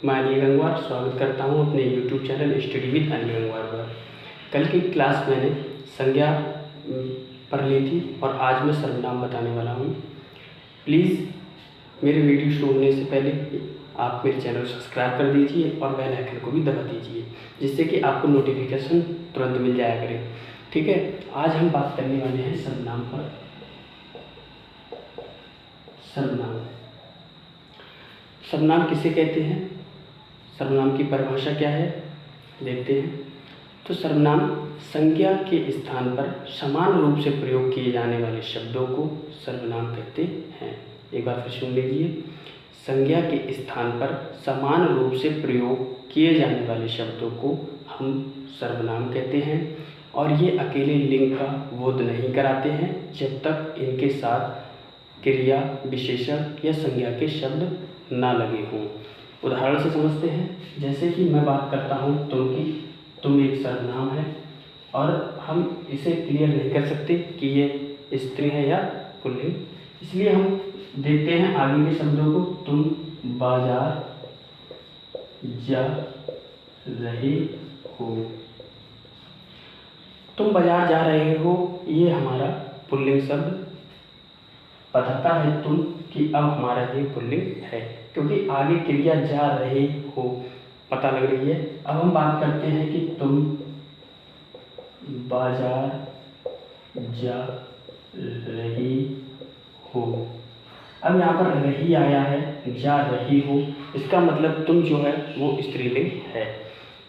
मैं अनिल गंगवार स्वागत करता हूं अपने YouTube channel study with Anil Gangwar पर। कल की क्लास मैंने संज्ञा पढ़ ली थी और आज मैं सर्वनाम बताने वाला हूं। प्लीज़ मेरे वीडियो शुरू होने से पहले आप मेरे चैनल को सब्सक्राइब कर दीजिए और बेल आइकन को भी दबा दीजिए, जिससे कि आपको नोटिफिकेशन तुरंत मिल जाया करे। ठीक है, आज हम बात करने वाले हैं सर्वनाम पर। सर्वनाम किसे कहते हैं, सर्वनाम की परिभाषा क्या है, देखते हैं। तो सर्वनाम संज्ञा के स्थान पर समान रूप से प्रयोग किए जाने वाले शब्दों को सर्वनाम कहते हैं। एक बार फिर सुन लीजिए, संज्ञा के स्थान पर समान रूप से प्रयोग किए जाने वाले शब्दों को हम सर्वनाम कहते हैं और ये अकेले लिंग का बोध नहीं कराते हैं जब तक इनके साथ क्रिया, विशेषण या संज्ञा के शब्द ना लगे हों। उदाहरण से समझते हैं। जैसे कि मैं बात करता हूँ तुम की, तुम एक सर्वनाम है और हम इसे क्लियर नहीं कर सकते कि ये स्त्री है या पुल्लिंग, इसलिए हम देखते हैं आगे के शब्दों को। तुम बाजार जा रहे हो, तुम बाजार जा रहे हो, ये हमारा पुल्लिंग शब्द बताता है तुम कि अब हमारा ये पुल्लिंग है, क्योंकि आगे क्रिया जा रहे हो पता लग रही है। अब हम बात करते हैं कि तुम बाजार जा रही हो। अब यहाँ पर रही आया है, जा रही हो, इसका मतलब तुम जो है वो स्त्रीलिंग है।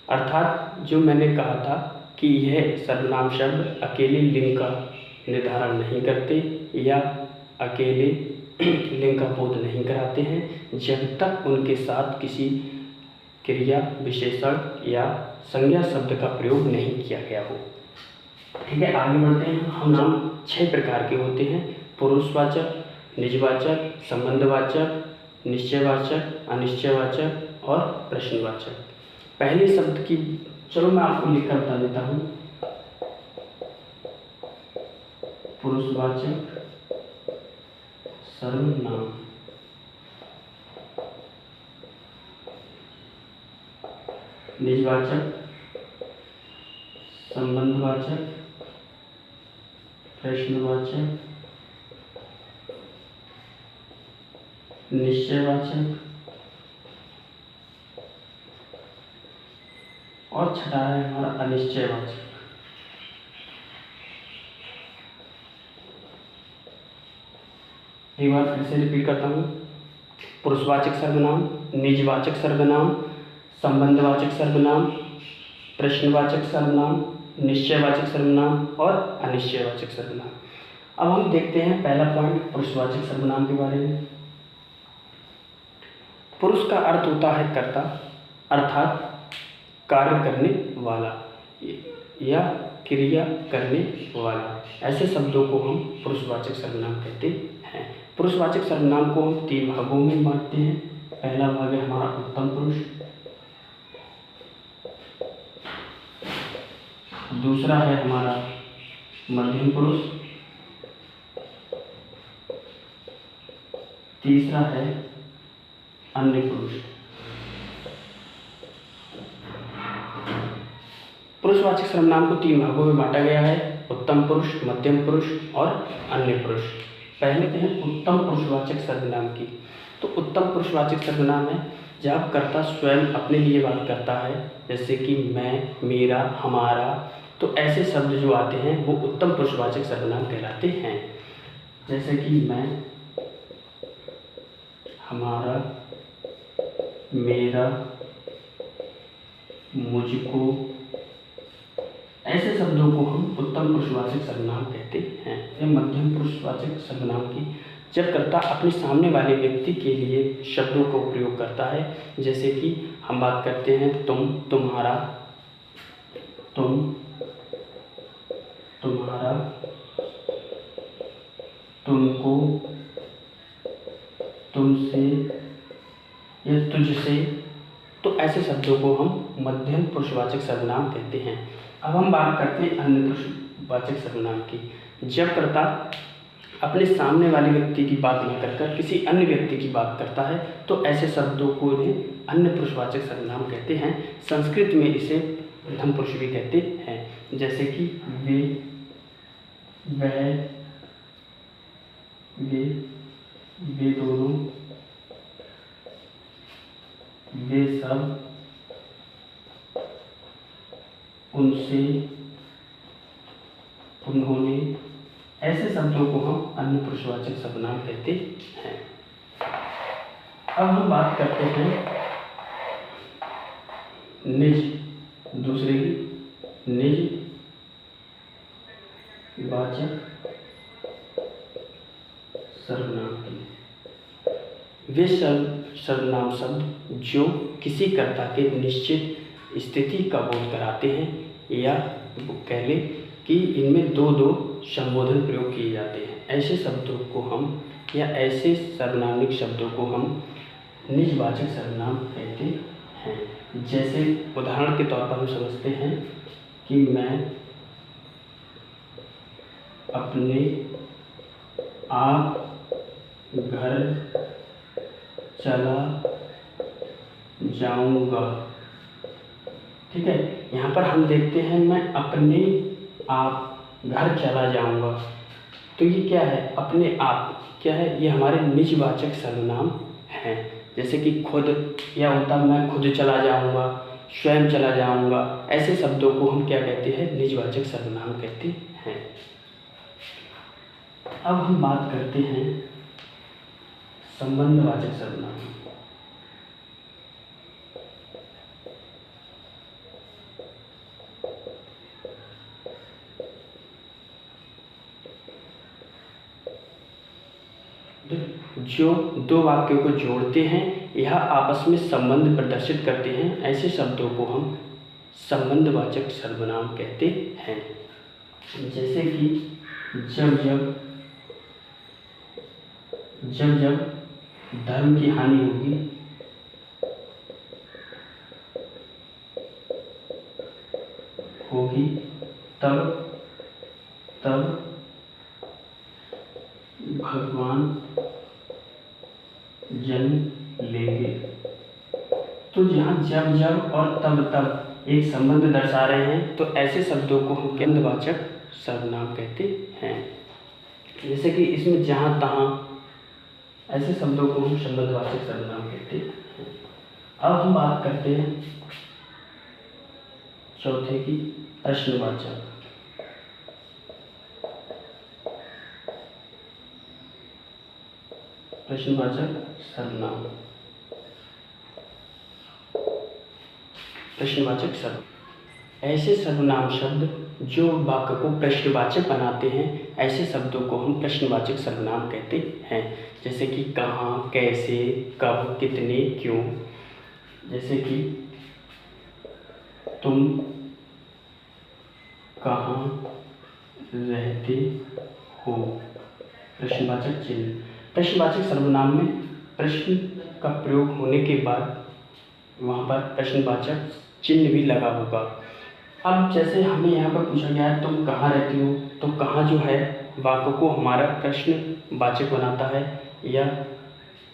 अर्थात जो मैंने कहा था कि यह सर्वनाम शब्द अकेले लिंग का निर्धारण नहीं करते या अकेले लिंग का बोध नहीं कराते हैं जब तक उनके साथ किसी क्रिया, विशेषण या संज्ञा शब्द का प्रयोग नहीं किया गया हो। ठीक है, आगे बढ़ते हैं। हम नाम 6 प्रकार के होते हैं: पुरुषवाचक, निजवाचक, संबंधवाचक, निश्चयवाचक, अनिश्चयवाचक और प्रश्नवाचक। पहले शब्द की, चलो मैं आपको लिखकर बता देता हूँ। पुरुषवाचक सर्वनाम, निजवाचक, संबंधवाचक, प्रश्नवाचक, निश्चयवाचक और छठा है हमारा अनिश्चयवाचक। एक बार फिर से रिपीट करता हूँ। पुरुषवाचक सर्वनाम, निजवाचक सर्वनाम, संबंधवाचक सर्वनाम, प्रश्नवाचक सर्वनाम, निश्चयवाचक सर्वनाम और अनिश्चयवाचक सर्वनाम। अब हम देखते हैं पहला पॉइंट पुरुषवाचक सर्वनाम के बारे में। पुरुष का अर्थ होता है कर्ता, अर्थात कार्य करने वाला या क्रिया करने वाला। ऐसे शब्दों को हम पुरुषवाचक सर्वनाम कहते हैं। पुरुषवाचक सर्वनाम को हम 3 भागों में बांटते हैं। पहला भाग है हमारा उत्तम पुरुष, दूसरा है हमारा मध्यम पुरुष, तीसरा है अन्य पुरुष। पुरुषवाचक सर्वनाम को 3 भागों में बांटा गया है: उत्तम पुरुष, मध्यम पुरुष और अन्य पुरुष। पहले हैं उत्तम पुरुषवाचक सर्वनाम की। तो उत्तम पुरुषवाचक सर्वनाम है जब कर्ता स्वयं अपने लिए बात करता है, जैसे कि मैं, मेरा, हमारा। तो ऐसे शब्द जो आते हैं वो उत्तम पुरुषवाचक सर्वनाम कहलाते हैं। जैसे कि मैं, हमारा, मेरा, मुझको, ऐसे शब्दों को हम उत्तम पुरुषवाचक सर्वनाम कहते हैं। मध्यम पुरुषवाचक सर्वनाम की, जब कर्ता अपने सामने वाले व्यक्ति के लिए शब्दों को प्रयोग करता है, जैसे कि हम बात करते हैं तुम, तुम्हारा, तुम, तुम्हारा, तुमको, तुमसे या तुझसे। तो ऐसे शब्दों को हम मध्यम पुरुषवाचक सर्वनाम कहते हैं। अब हम बात करते हैं अन्य पुरुषवाचक सर्वनाम की। जब कर्ता अपने सामने वाले व्यक्ति की बात न कर किसी अन्य व्यक्ति की बात करता है तो ऐसे शब्दों को अन्य पुरुषवाचक सर्वनाम कहते हैं। संस्कृत में इसे प्रथम पुरुष भी कहते हैं, जैसे कि वे, वह, वे दोनों, वे सब, उनसे, उन्होंने, ऐसे शब्दों को हम अन्य पुरुषवाचक सर्वनाम कहते हैं। अब हम बात करते हैं निज, दूसरे की निज वाचक सर्वनाम की। वे सर्वनाम शब्द जो किसी कर्ता के निश्चित स्थिति का बोध कराते हैं, या कह लें कि इनमें दो दो संबोधन प्रयोग किए जाते हैं, ऐसे शब्दों को हम, या ऐसे सर्वनामिक शब्दों को हम निजवाचक सर्वनाम कहते हैं। जैसे उदाहरण के तौर पर हम समझते हैं कि मैं अपने आप घर चला जाऊंगा। ठीक है, यहाँ पर हम देखते हैं मैं अपने आप घर चला जाऊंगा, तो ये क्या है? अपने आप क्या है? ये हमारे निजवाचक सर्वनाम हैं। जैसे कि खुद, या होता मैं खुद चला जाऊंगा, स्वयं चला जाऊंगा, ऐसे शब्दों को हम क्या कहते हैं? निजवाचक सर्वनाम कहते हैं। अब हम बात करते हैं संबंधवाचक सर्वनाम। जो दो वाक्यों को जोड़ते हैं या आपस में संबंध प्रदर्शित करते हैं, ऐसे शब्दों को हम संबंधवाचक सर्वनाम कहते हैं। जैसे कि जब जब धर्म की हानि होगी तब भगवान जन्म लेंगे। तो जहाँ जब और तब एक संबंध दर्शा रहे हैं, तो ऐसे शब्दों को हम संबंधवाचक सर्वनाम कहते हैं। जैसे कि इसमें जहाँ तहाँ, ऐसे शब्दों को हम संबंधवाचक सर्वनाम कहते हैं। अब हम बात करते हैं चौथे की, प्रश्नवाचक। प्रश्नवाचक सर्वनाम। प्रश्नवाचक शब्द ऐसे सर्वनाम शब्द जो वाक्य को प्रश्नवाचक बनाते हैं, ऐसे शब्दों को हम प्रश्नवाचक सर्वनाम कहते हैं। जैसे कि कहाँ, कैसे, कब, कितने, क्यों। जैसे कि तुम कहाँ रहते हो, प्रश्नवाचक चिन्ह। प्रश्नवाचक सर्वनाम में प्रश्न का प्रयोग होने के बाद वहाँ पर प्रश्नवाचक चिन्ह भी लगा होगा। अब जैसे हमें यहाँ पर पूछा गया है तुम कहाँ रहती हो, तो कहाँ जो है वाक्य को हमारा प्रश्नवाचक बनाता है, या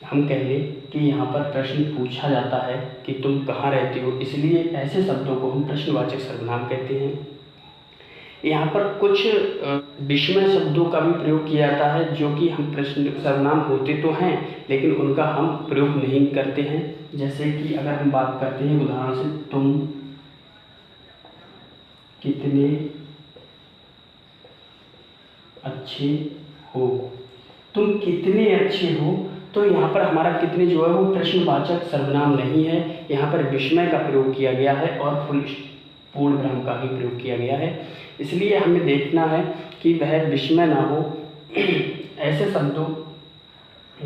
हम कह लें कि यहाँ पर प्रश्न पूछा जाता है कि तुम कहाँ रहती हो, इसलिए ऐसे शब्दों को हम प्रश्नवाचक सर्वनाम कहते हैं। यहाँ पर कुछ विस्मय शब्दों का भी प्रयोग किया जाता है, जो कि हम प्रश्न सर्वनाम होते तो हैं लेकिन उनका हम प्रयोग नहीं करते हैं। जैसे कि अगर हम बात करते हैं उदाहरण से, तुम कितने अच्छे हो, तुम कितने अच्छे हो, तो यहाँ पर हमारा कितने जो है वो प्रश्नवाचक सर्वनाम नहीं है, यहाँ पर विस्मय का प्रयोग किया गया है और पूर्ण विराम का भी प्रयोग किया गया है। इसलिए हमें देखना है कि वह विस्मय ना हो। ऐसे शब्दों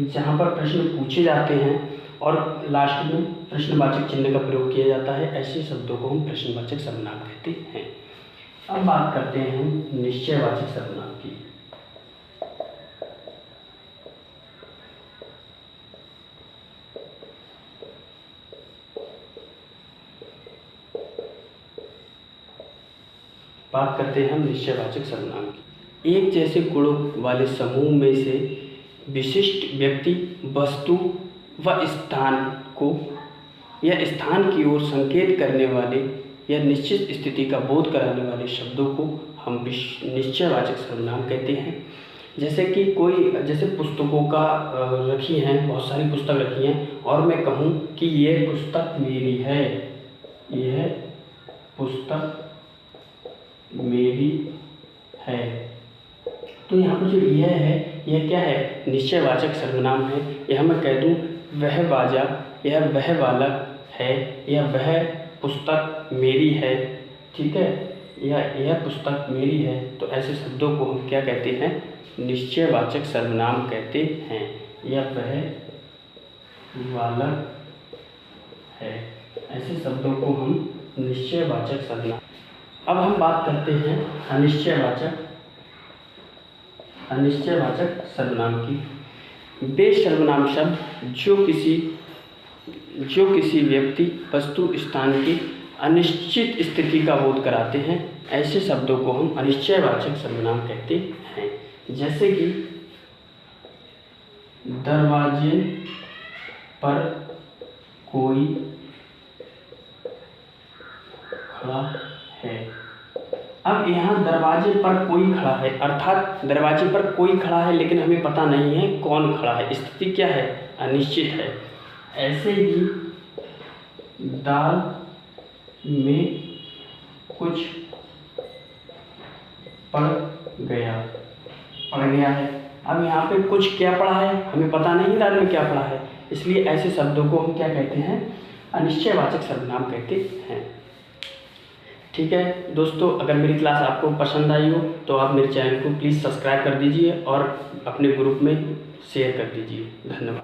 जहाँ पर प्रश्न पूछे जाते हैं और लास्ट में प्रश्नवाचक चिन्ह का प्रयोग किया जाता है, ऐसे शब्दों को हम प्रश्नवाचक सर्वनाम कहते हैं। अब बात करते हैं हम निश्चयवाचक सर्वनाम की। बात करते हैं हम निश्चयवाचक सर्वनाम की। एक जैसे गुणों वाले समूह में से विशिष्ट व्यक्ति, वस्तु व स्थान को या स्थान की ओर संकेत करने वाले या निश्चित स्थिति का बोध कराने वाले शब्दों को हम निश्चयवाचक सर्वनाम कहते हैं। जैसे कि जैसे पुस्तकों का रखी हैं, बहुत सारी पुस्तक रखी हैं और मैं कहूँ कि यह पुस्तक मेरी है, यह पुस्तक मेरी है, तो यहाँ पर जो यह है, यह क्या है? निश्चयवाचक सर्वनाम है। यह मैं कह दूँ वह बाजा, यह वह बालक है, या वह पुस्तक मेरी है, ठीक है, या यह पुस्तक मेरी है, तो ऐसे शब्दों को हम क्या कहते हैं? निश्चयवाचक सर्वनाम कहते हैं। या वह बालक है, ऐसे शब्दों को हम निश्चयवाचक सर्वनाम। अब हम बात करते हैं अनिश्चयवाचक सर्वनाम की। वे सर्वनाम शब्द जो किसी व्यक्ति, वस्तु, स्थान की अनिश्चित स्थिति का बोध कराते हैं, ऐसे शब्दों को हम अनिश्चयवाचक सर्वनाम कहते हैं। जैसे कि दरवाजे पर कोई खड़ा है। अब यहाँ दरवाजे पर कोई खड़ा है, अर्थात दरवाजे पर कोई खड़ा है लेकिन हमें पता नहीं है कौन खड़ा है, स्थिति क्या है? अनिश्चित है। ऐसे ही दाल में कुछ पड़ गया है। अब यहाँ पे कुछ क्या पड़ा है, हमें पता नहीं दाल में क्या पड़ा है, इसलिए ऐसे शब्दों को हम क्या कहते हैं? अनिश्चयवाचक सर्वनाम कहते हैं। ठीक है दोस्तों, अगर मेरी क्लास आपको पसंद आई हो तो आप मेरे चैनल को प्लीज़ सब्सक्राइब कर दीजिए और अपने ग्रुप में शेयर कर दीजिए। धन्यवाद।